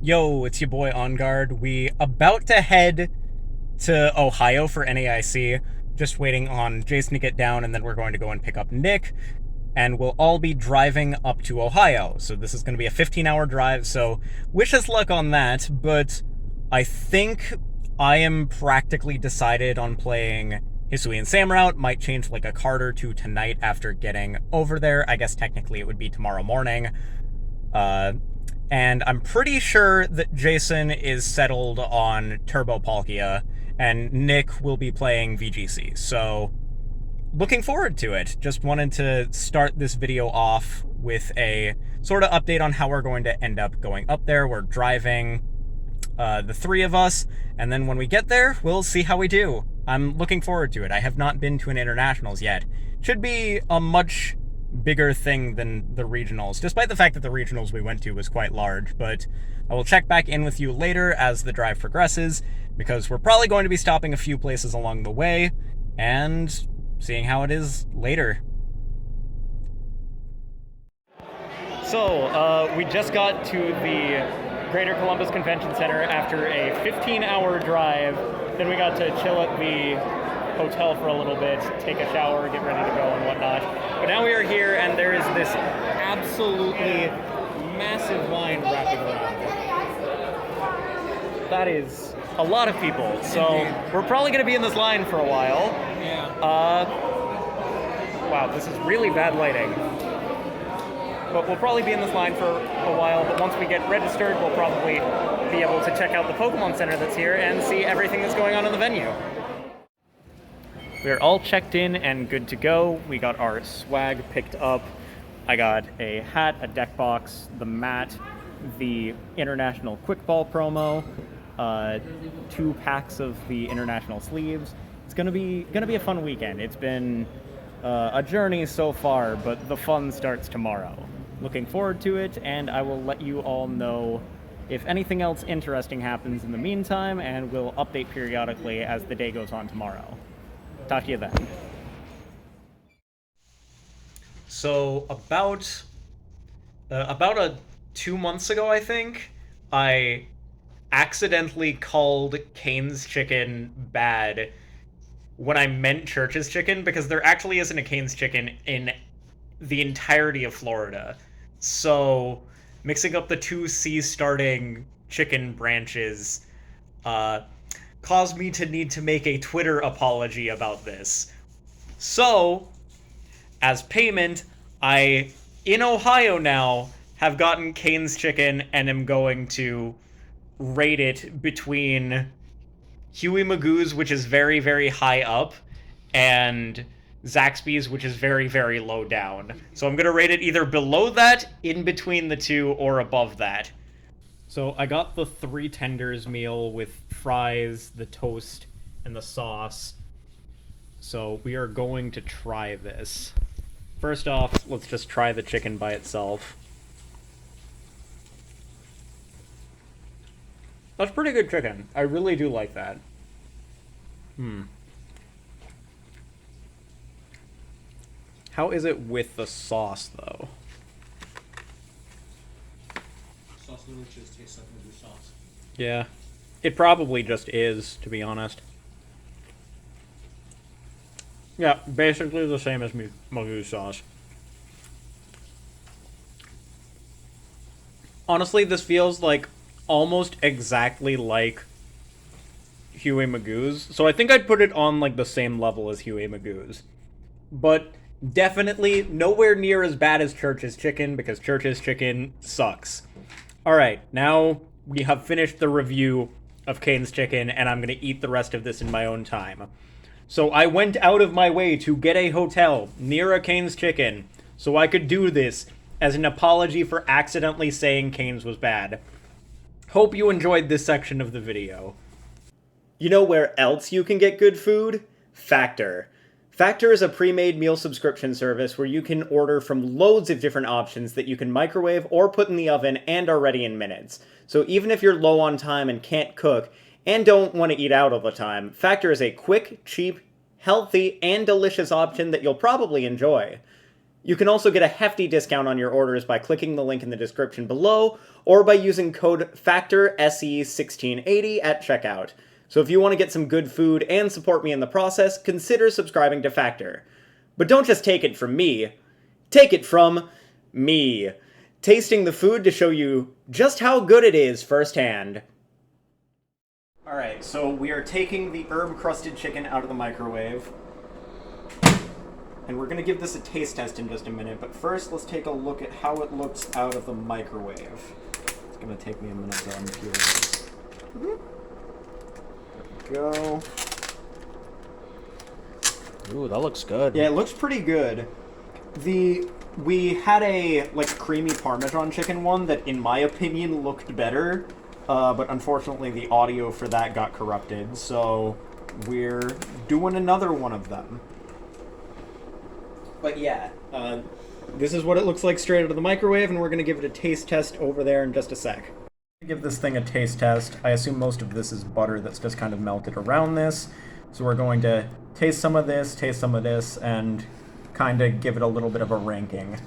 Yo, it's your boy On Guard. We about to head to Ohio for NAIC. Just waiting on Jason to get down, and then we're going to go and pick up Nick, and we'll all be driving up to Ohio. So this is going to be a 15-hour drive, so wish us luck on that, but I think I am practically decided on playing Hisuian Samurott. Might change like a card or two tonight after getting over there. I guess technically it would be tomorrow morning. Uh, and I'm pretty sure that Jason is settled on Turbo Palkia, and Nick will be playing VGC. So, looking forward to it. Just wanted to start this video off with a sort of update on how we're going to end up going up there. We're driving the three of us, and then when we get there, we'll see how we do. I'm looking forward to it. I have not been to an internationals yet. Should be a much bigger thing than the regionals, despite the fact that the regionals we went to was quite large, but I will check back in with you later as the drive progresses, because we're probably going to be stopping a few places along the way, and seeing how it is later. So, we just got to the Greater Columbus Convention Center after a 15-hour drive. Then we got to chill at the hotel for a little bit, take a shower, get ready to go and whatnot. But now we are here, and there is this absolutely massive line wrapping around. That is a lot of people, so we're probably going to be in this line for a while. Wow, this is really bad lighting. But we'll probably be in this line for a while, but once we get registered, we'll probably be able to check out the Pokemon Center that's here and see everything that's going on in the venue. We're all checked in and good to go. We got our swag picked up. I got a hat, a deck box, the mat, the International Quick Ball promo, 2 packs of the International sleeves. It's gonna be a fun weekend. It's been a journey so far, but the fun starts tomorrow. Looking forward to it, and I will let you all know if anything else interesting happens in the meantime, and we'll update periodically as the day goes on tomorrow. Talk to you then. So about 2 months ago, I think, I accidentally called Cane's Chicken bad when I meant Church's Chicken, because there actually isn't a Cane's Chicken in the entirety of Florida. So mixing up the two C-starting chicken branches caused me to need to make a Twitter apology about this. So, as payment, I, in Ohio now, have gotten Cane's Chicken and am going to rate it between Huey Magoo's, which is very, very high up, and Zaxby's, which is very, very low down. So I'm going to rate it either below that, in between the two, or above that. So I got the 3 tenders meal with fries, the toast, and the sauce. So we are going to try this. First off, let's just try the chicken by itself. That's pretty good chicken. I really do like that. How is it with the sauce, though? Sauce literally just tastes like movie sauce. Yeah. It probably just is, to be honest. Yeah, basically the same as Magoo sauce. Honestly, this feels like almost exactly like Huey Magoo's. So I think I'd put it on like the same level as Huey Magoo's. But definitely nowhere near as bad as Church's Chicken, because Church's Chicken sucks. Alright, now we have finished the review of Cane's Chicken, and I'm going to eat the rest of this in my own time. So I went out of my way to get a hotel near a Cane's Chicken so I could do this as an apology for accidentally saying Cane's was bad. Hope you enjoyed this section of the video. You know where else you can get good food? Factor. Factor is a pre-made meal subscription service where you can order from loads of different options that you can microwave or put in the oven and are ready in minutes. So even if you're low on time and can't cook, and don't want to eat out all the time, Factor is a quick, cheap, healthy, and delicious option that you'll probably enjoy. You can also get a hefty discount on your orders by clicking the link in the description below, or by using code FACTOR1680 at checkout. So if you want to get some good food and support me in the process, consider subscribing to Factor. But don't just take it from me. Take it from me. Tasting the food to show you just how good it is firsthand. Alright, so we are taking the herb-crusted chicken out of the microwave. And we're going to give this a taste test in just a minute, but first let's take a look at how it looks out of the microwave. It's going to take me a minute to unpeel this. There we go. Ooh, that looks good. Yeah, it looks pretty good. We had a creamy Parmesan chicken one that, in my opinion, looked better, but unfortunately the audio for that got corrupted, so we're doing another one of them. But yeah, this is what it looks like straight out of the microwave, and we're going to give it a taste test over there in just a sec. Give this thing a taste test. I assume most of this is butter that's just kind of melted around this, so we're going to taste some of this, and kind of give it a little bit of a ranking.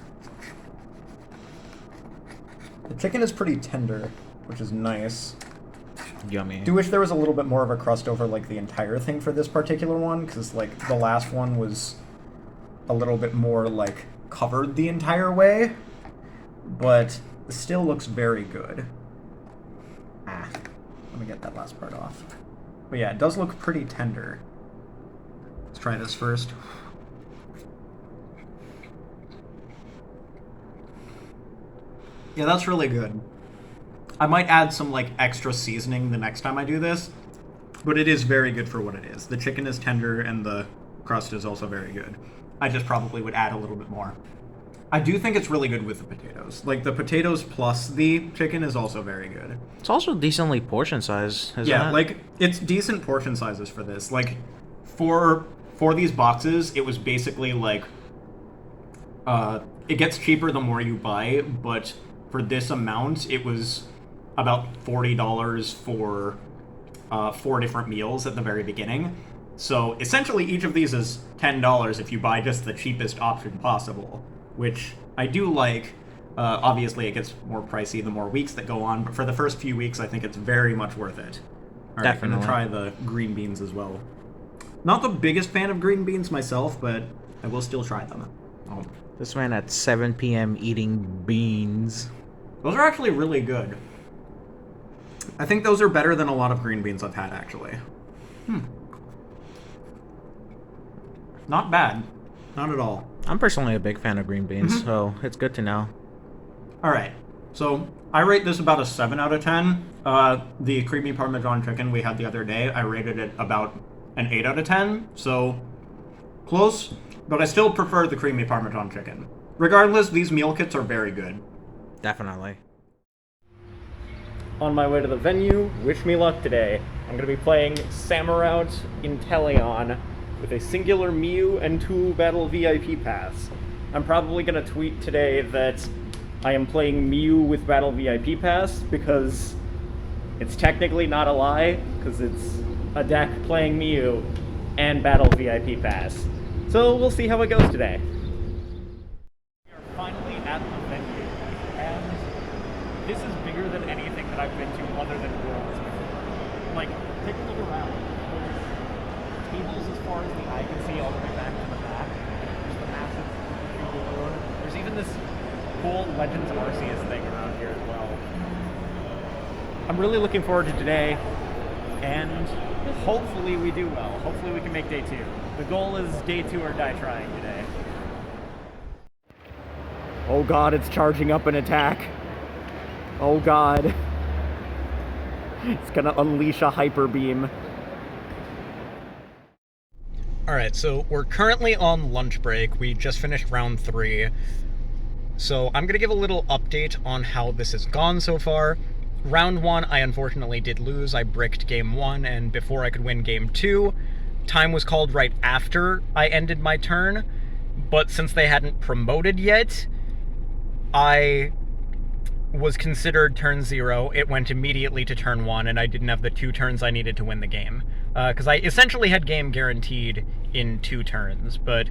The chicken is pretty tender, which is nice. Yummy. Do wish there was a little bit more of a crust over the entire thing for this particular one, because the last one was a little bit more covered the entire way, but it still looks very good. Let me get that last part off. But yeah, it does look pretty tender. Let's try this first. Yeah, that's really good. I might add some extra seasoning the next time I do this, but it is very good for what it is. The chicken is tender and the crust is also very good. I just probably would add a little bit more. I do think it's really good with the potatoes. The potatoes plus the chicken is also very good. It's also decently portion size, isn't it? It's decent portion sizes for this. For these boxes, it was basically it gets cheaper the more you buy, but for this amount, it was about $40 for 4 different meals at the very beginning. So essentially each of these is $10 if you buy just the cheapest option possible, which I do like. Obviously it gets more pricey the more weeks that go on, but for the first few weeks I think it's very much worth it. All right, Definitely. I'm gonna try the green beans as well. Not the biggest fan of green beans myself, but I will still try them. Oh. This man at 7 p.m. eating beans. Those are actually really good. I think those are better than a lot of green beans I've had, actually. Not bad. Not at all. I'm personally a big fan of green beans, so it's good to know. Alright, so I rate this about a 7 out of 10. The creamy Parmesan chicken we had the other day, I rated it about an 8 out of 10, so close, but I still prefer the creamy Parmesan chicken. Regardless, these meal kits are very good. Definitely. On my way to the venue, wish me luck today. I'm going to be playing Samurott Inteleon with a singular Mew and 2 Battle VIP Pass. I'm probably going to tweet today that I am playing Mew with Battle VIP Pass, because it's technically not a lie, because it's a deck playing Mew and Battle VIP Pass. So we'll see how it goes today. We are finally at the venue, and this is bigger than anything that I've been to other than Worlds before. Take a look around. There's tables as far as the eye can see all the way back to the back. There's the massive door. There's even this cool Legends Arceus thing around here as well. I'm really looking forward to today, and hopefully we do well. Hopefully we can make day 2. The goal is day 2 or die trying today. Oh god, it's charging up an attack. Oh god. It's gonna unleash a hyper beam. Alright, so we're currently on lunch break. We just finished round 3. So I'm gonna give a little update on how this has gone so far. Round 1, I unfortunately did lose. I bricked game 1, and before I could win game 2, time was called right after I ended my turn. But since they hadn't promoted yet, I was considered turn 0. It went immediately to turn 1, and I didn't have the 2 turns I needed to win the game. Because I essentially had game guaranteed in 2 turns, but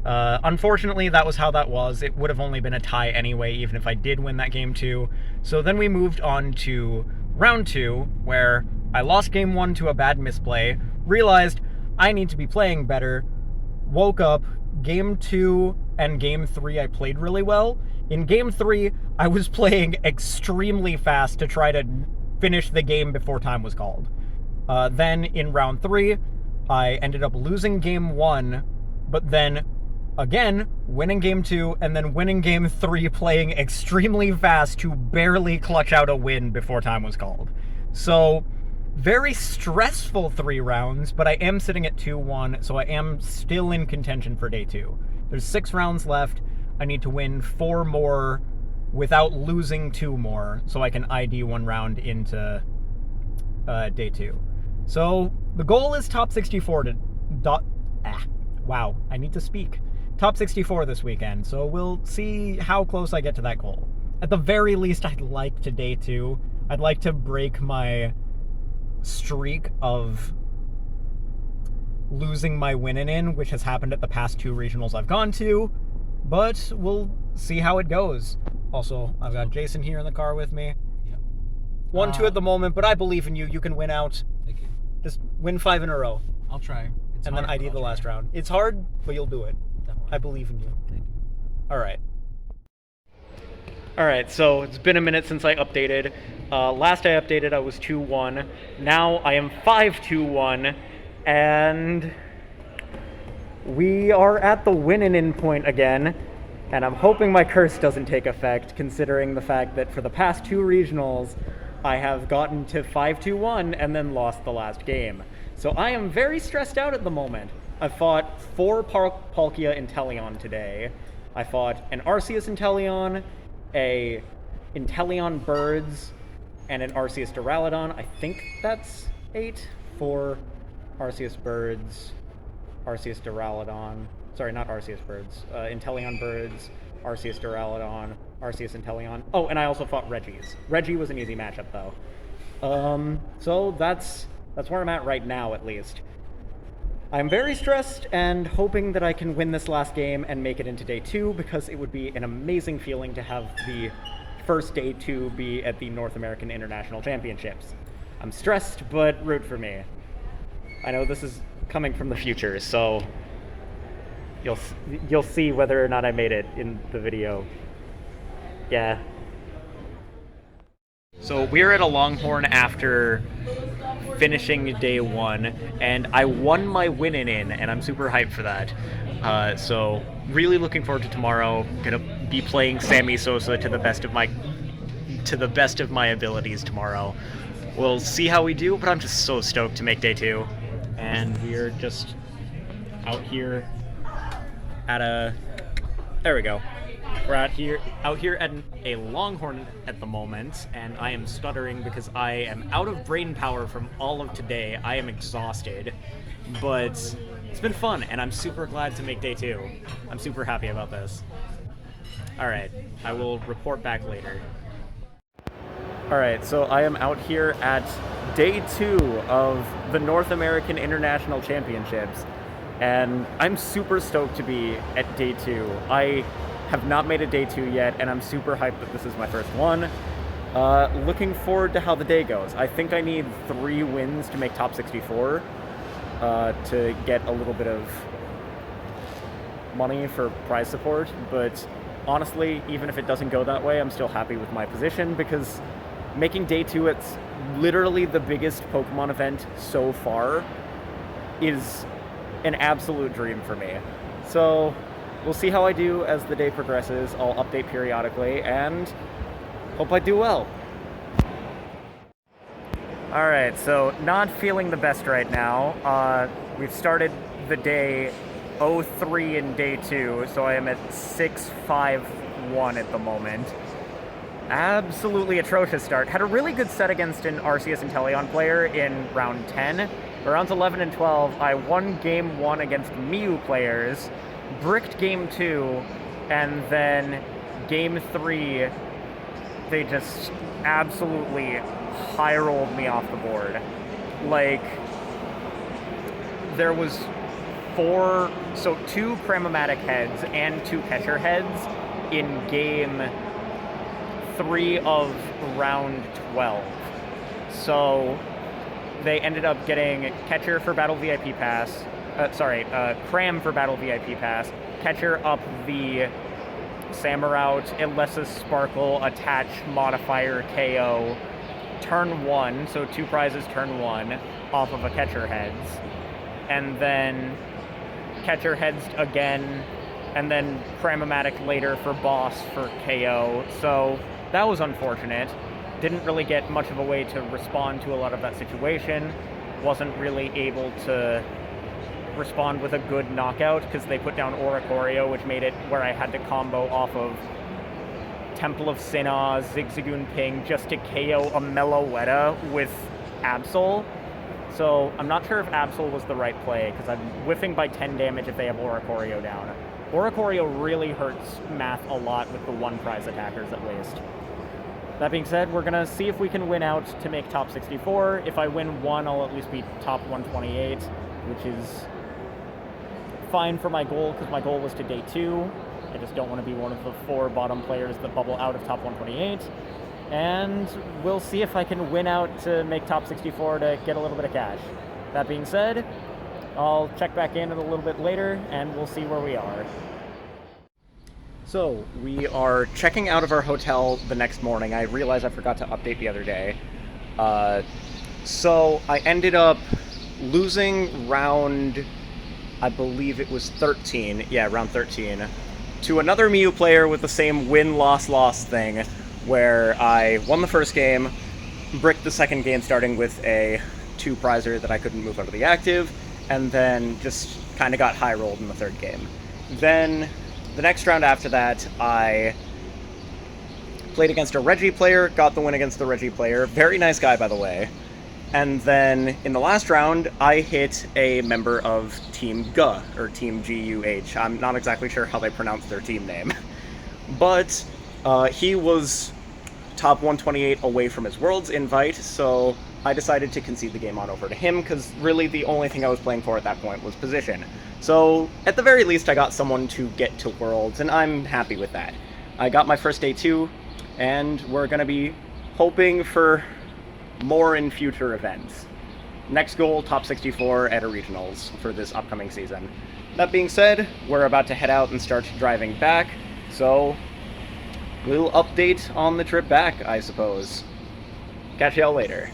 Unfortunately, that was how that was. It would have only been a tie anyway, even if I did win that game 2. So then we moved on to round 2, where I lost game 1 to a bad misplay, realized I need to be playing better, woke up, game 2 and game 3 I played really well. In game 3, I was playing extremely fast to try to finish the game before time was called. Then in round 3, I ended up losing game 1, but then again winning game 2, and then winning game 3 playing extremely fast to barely clutch out a win before time was called. So, very stressful 3 rounds, but I am sitting at 2-1, so I am still in contention for day 2. There's 6 rounds left. I need to win 4 more without losing 2 more, so I can ID 1 round into day 2. So, the goal is top 64 to... Wow, I need to speak. Top 64 this weekend, so we'll see how close I get to that goal. At the very least, I'd like to day 2. I'd like to break my streak of losing my win in, which has happened at the past 2 regionals I've gone to, but we'll see how it goes. Also, I've got Jason here in the car with me. Yep. 1-2 at the moment, but I believe in you. You can win out. Thank you. Just win 5 in a row, I'll try. It's and hard, then ID but the I'll last try. round. It's hard, but you'll do it. Definitely. I believe in you. Thank you. All right. All right, so it's been a minute since I updated. Last I updated, I was 2-1. Now I am 5-2-1, and we are at the win-in point again. And I'm hoping my curse doesn't take effect, considering the fact that for the past 2 regionals, I have gotten to 5-2-1 and then lost the last game. So I am very stressed out at the moment. I fought 4 Palkia Inteleon today. I fought an Arceus Inteleon, a Inteleon Birds, and an Arceus Duraludon. I think that's 8 for Arceus Birds, Arceus Duraludon. Sorry, not Arceus Birds. Inteleon Birds, Arceus Duraludon, Arceus Inteleon. Oh, and I also fought Reggie's. Reggie was an easy matchup, though. So that's where I'm at right now, at least. I'm very stressed and hoping that I can win this last game and make it into day 2, because it would be an amazing feeling to have the first day 2 be at the North American International Championships. I'm stressed, but root for me. I know this is coming from the future, so you'll see whether or not I made it in the video. Yeah. So we're at a Longhorn after finishing day 1, and I won my win-in, and I'm super hyped for that. So really looking forward to tomorrow. Gonna be playing Sammy Sosa to the best of my abilities tomorrow. We'll see how we do, but I'm just so stoked to make day 2. And we're just out here at a... There we go. We're out here at a Longhorn at the moment, and I am stuttering because I am out of brain power from all of today. I am exhausted, but it's been fun, and I'm super glad to make day 2. I'm super happy about this. Alright, I will report back later. Alright, so I am out here at day 2 of the North American International Championships, and I'm super stoked to be at day 2. I have not made a day 2 yet, and I'm super hyped that this is my first one. Looking forward to how the day goes. I think I need 3 wins to make top 64 to get a little bit of money for prize support, but honestly, even if it doesn't go that way, I'm still happy with my position, because making day 2 at literally the biggest Pokemon event so far is an absolute dream for me. So we'll see how I do as the day progresses. I'll update periodically, and hope I do well. Alright, so not feeling the best right now. We've started the day 03 in day 2, so I am at 6-5-1 at the moment. Absolutely atrocious start. Had a really good set against an Arceus Inteleon player in round 10. Rounds 11 and 12, I won game 1 against Mew players, bricked game 2, and then game 3, they just absolutely high-rolled me off the board. Like, there was two Cramomatic heads and 2 catcher heads in game 3 of round 12. So they ended up getting catcher for Battle VIP Pass, Cram for Battle VIP Pass, catcher up the Samurott, Ilessus Sparkle, Attach, Modifier, KO, turn 1, so 2 prizes turn 1, off of a catcher heads, and then catcher heads again, and then Cramomatic later for boss for KO, so that was unfortunate. Didn't really get much of a way to respond to a lot of that situation. Wasn't really able to respond with a good knockout because they put down Oricorio, which made it where I had to combo off of Temple of Sinnoh, Zigzagoon Ping, just to KO a Meloetta with Absol. So I'm not sure if Absol was the right play, because I'm whiffing by 10 damage if they have Oricorio down. Oricorio really hurts Math a lot with the 1 prize attackers at least. That being said, we're going to see if we can win out to make top 64. If I win 1, I'll at least be top 128, which is fine for my goal, because my goal was to day 2. I just don't want to be one of the 4 bottom players that bubble out of top 128. And we'll see if I can win out to make top 64 to get a little bit of cash. That being said, I'll check back in a little bit later, and we'll see where we are. So, we are checking out of our hotel the next morning. I realized I forgot to update the other day. So, I ended up losing round, I believe it was 13. Yeah, round 13. To another Miu player with the same win-loss-loss thing, where I won the first game, bricked the second game starting with a 2 prizer that I couldn't move out of the active, and then just kind of got high-rolled in the third game. Then the next round after that, I played against a Reggie player, got the win against the Reggie player. Very nice guy, by the way. And then in the last round, I hit a member of Team GUH, or Team GUH. I'm not exactly sure how they pronounce their team name. But he was top 128 away from his Worlds invite, so I decided to concede the game on over to him, because really the only thing I was playing for at that point was position. So, at the very least, I got someone to get to Worlds, and I'm happy with that. I got my first day 2, and we're going to be hoping for more in future events. Next goal, top 64 at a regionals for this upcoming season. That being said, we're about to head out and start driving back, so little update on the trip back, I suppose. Catch y'all later.